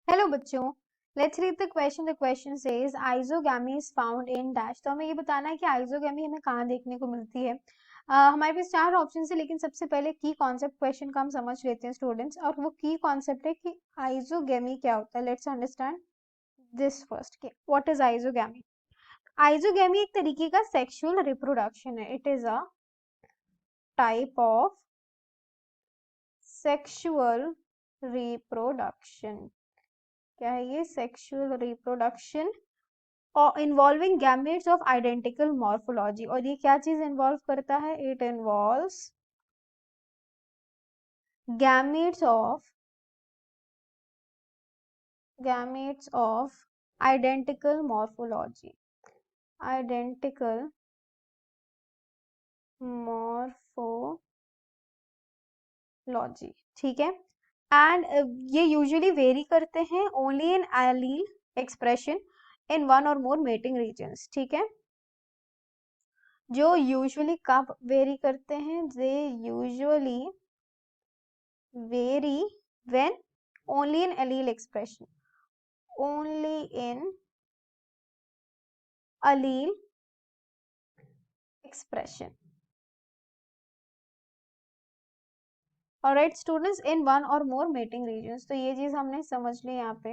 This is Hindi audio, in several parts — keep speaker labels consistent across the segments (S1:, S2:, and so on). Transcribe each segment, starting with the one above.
S1: हेलो बच्चों, let's read the question. The question says isogamy is found in dash. तो हमें ये बताना है कि आइजोगैमी हमें कहाँ देखने को मिलती है। हमारे पास चार ऑप्शन है, लेकिन सबसे पहले की कॉन्सेप्ट क्वेश्चन का हम समझ लेते हैं स्टूडेंट्स। और वो की कॉन्सेप्ट है कि आइजोगैमी क्या होता है। लेट्स अंडरस्टैंड दिस फर्स्ट कि व्हाट इज आइजोगैमी। आइजोगैमी एक तरीके का सेक्सुअल रिप्रोडक्शन है। It is a type of sexual reproduction. क्या है ये? सेक्सुअल रिप्रोडक्शन और involving gametes of identical morphology. और ये क्या चीज इन्वॉल्व करता है? It involves gametes of identical morphology. Identical morphology, ठीक है। एंड ये यूजुअली वेरी करते हैं only in allele expression in one और मोर मेटिंग रीजन्स, ठीक है। जो यूजुअली कब वेरी करते हैं? They usually vary when only in allele expression, only in allele expression. Alright students, in one or more mating regions. तो ये चीज हमने समझ ली यहाँ पे।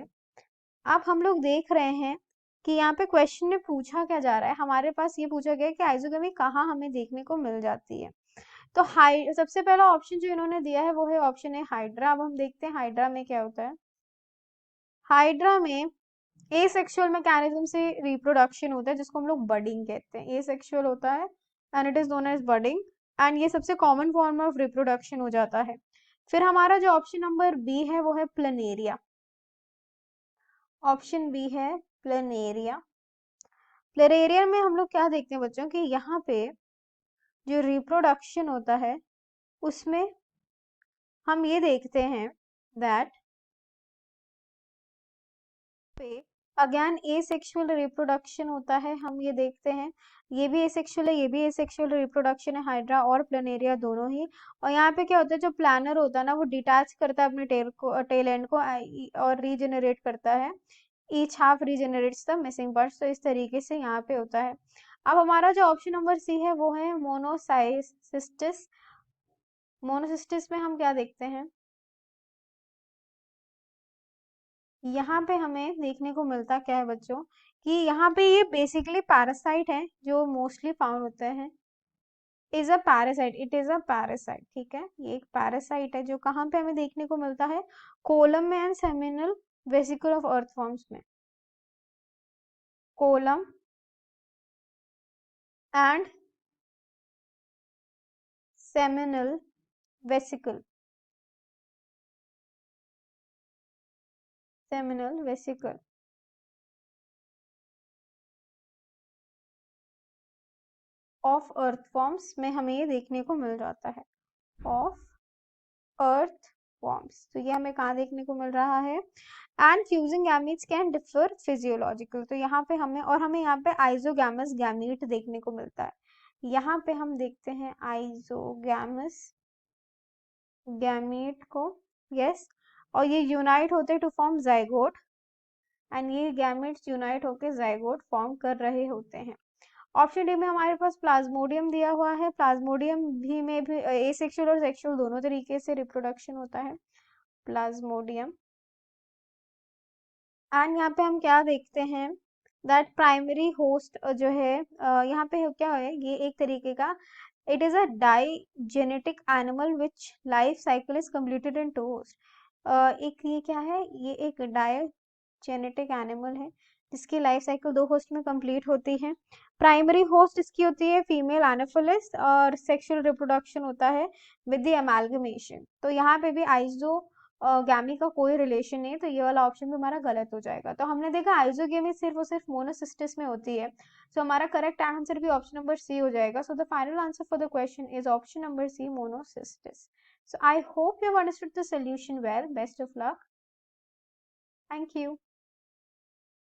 S1: अब हम लोग देख रहे हैं कि यहाँ पे क्वेश्चन में पूछा क्या जा रहा है। हमारे पास ये पूछा गया कि आइजोगमी कहाँ हमें देखने को मिल जाती है। तो सबसे पहला ऑप्शन जो इन्होंने दिया है वो है ऑप्शन है हाइड्रा। अब हम देखते हैं हाइड्रा में क्या होता है। हाइड्रा में एसेक्सुअल मैकेनिज्म से रिप्रोडक्शन होता है, जिसको हम लोग बडिंग कहते हैं। एसेक्सुअल होता है and it is known as budding, and ये सबसे कॉमन फॉर्म ऑफ रिप्रोडक्शन हो जाता है। फिर हमारा जो ऑप्शन नंबर बी है वो है प्लेनेरिया। ऑप्शन बी है प्लेनेरिया। प्लेनेरिया में हम लोग क्या देखते हैं बच्चों कि यहाँ पे जो रिप्रोडक्शन होता है उसमें हम ये देखते हैं दैट पे अगेन एसेक्सुअल रिप्रोडक्शन होता है। हम ये देखते हैं ये भी एसेक्सुअल है, ये भी एसेक्सुअल रिप्रोडक्शन है, हाइड्रा और प्लेनेरिया दोनों ही। और यहाँ पे क्या होता है, जो प्लानर होता है ना वो डिटैच करता है अपने टेल एंड को और रीजेनरेट करता है। Each half regenerates the missing parts. तो इस तरीके से यहाँ पे होता है। अब हमारा जो ऑप्शन नंबर सी है वो है मोनोसाइसिस्टिस। मोनोसिस्टिस में हम क्या देखते हैं, यहाँ पे हमें देखने को मिलता क्या है बच्चों कि यहाँ पे ये बेसिकली पैरासाइट है जो मोस्टली फाउंड होते हैं। Is a parasite, it is a parasite, ठीक है। ये एक पैरासाइट है जो कहाँ पे हमें देखने को मिलता है? कोलम में and seminal vesicle of earthworms में। Coelom and seminal vesicle, seminal vesicle of earthworms में हमें ये देखने को मिल जाता है। ऑफ अर्थ फॉर्म्स, तो ये हमें कहाँ देखने को मिल रहा है? And fusing gametes can differ physiological. तो यहाँ पे हमें यहाँ पे आइजोगैमस गैमीट देखने को मिलता है। यहाँ पे हम देखते हैं आइजोगैमस गैमीट को, यस। और ये यूनाइट होते टू फॉर्म जाइगोट, एंड ये गैमीट्स यूनाइट होकर जाइगोट फॉर्म कर रहे होते हैं। ऑप्शन डी में हमारे पास प्लाज्मोडियम दिया हुआ है। प्लाज्मोडियम भी में भी एसेक्सुअल और सेक्सुअल दोनों तरीके से रिप्रोडक्शन होता है। प्लाज्मोडियम। एंड यहाँ पे हम क्या देखते हैं दैट प्राइमरी होस्ट जो है यहाँ पे क्या है, ये एक तरीके का it is a digenetic animal which life cycle is completed in two host. एक ये क्या है, ये एक डाइजेनेटिक एनिमल है जिसकी लाइफ साइकिल दो होस्ट में कंप्लीट होती है। प्राइमरी होस्ट इसकी होती है फीमेल एनाफिलिस, और सेक्सुअल रिप्रोडक्शन होता है विद द अमालगमेशन। तो यहाँ पे भी आइजो गैमी का कोई रिलेशन नहीं है, तो ये वाला ऑप्शन भी हमारा गलत हो जाएगा। तो हमने देखा आइजोगेमी सिर्फ और सिर्फ मोनोसिस्टिस में होती है। सो हमारा करेक्ट आंसर भी ऑप्शन नंबर सी हो जाएगा। So the final answer for the question is option number C, monocystis. So I hope you have understood the solution well. Best of luck. Thank you.